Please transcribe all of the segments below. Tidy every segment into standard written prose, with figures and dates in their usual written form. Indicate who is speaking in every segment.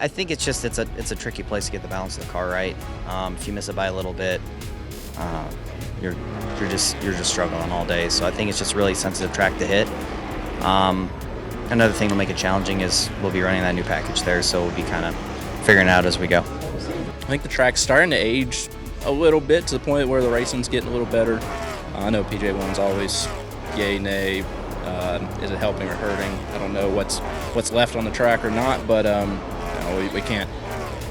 Speaker 1: I think it's a tricky place to get the balance of the car right. If you miss it by a little bit, you're just struggling all day. So I think it's just really sensitive track to hit. Another thing to make it challenging is we'll be running that new package there, so we'll be kind of figuring it out as we go.
Speaker 2: I think the track's starting to age a little bit to the point where the racing's getting a little better. I know PJ1's always yay, nay. Is it helping or hurting? I don't know what's left on the track or not, but we can't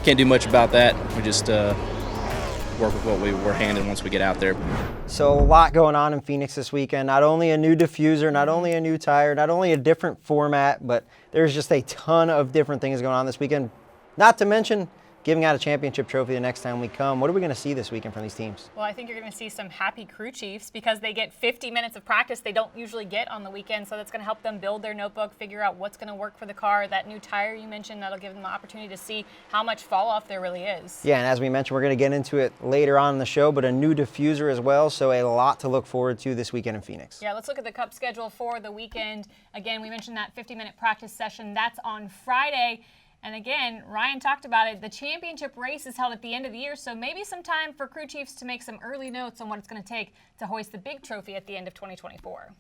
Speaker 2: do much about that. We just work with what we were handed once we get out there.
Speaker 3: So a lot going on in Phoenix this weekend. Not only a new diffuser, not only a new tire, not only a different format, but there's just a ton of different things going on this weekend. Not to mention giving out a championship trophy the next time we come. What are we going to see this weekend from these teams?
Speaker 4: Well, I think you're going to see some happy crew chiefs because they get 50 minutes of practice they don't usually get on the weekend, so that's going to help them build their notebook, figure out what's going to work for the car. That new tire you mentioned, that'll give them the opportunity to see how much fall off there really is.
Speaker 3: Yeah, and as we mentioned, we're going to get into it later on in the show, but a new diffuser as well, so a lot to look forward to this weekend in Phoenix.
Speaker 4: Yeah, let's look at the Cup schedule for the weekend. Again, we mentioned that 50-minute practice session. That's on Friday. And again, Ryan talked about it, the championship race is held at the end of the year, so maybe some time for crew chiefs to make some early notes on what it's going to take to hoist the big trophy at the end of 2024.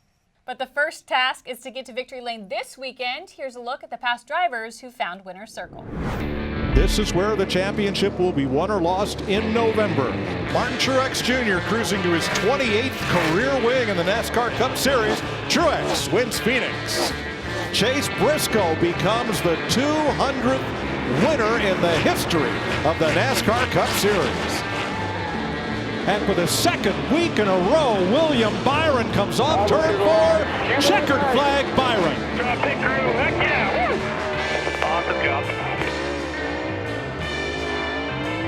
Speaker 4: But the first task is to get to victory lane this weekend. Here's a look at the past drivers who found winner's circle.
Speaker 5: This is where the championship will be won or lost in November. Martin Truex Jr. cruising to his 28th career win in the NASCAR Cup Series. Truex wins Phoenix. Chase Briscoe becomes the 200th winner in the history of the NASCAR Cup Series. And for the second week in a row, William Byron comes off turn 4. Checkered flag Byron.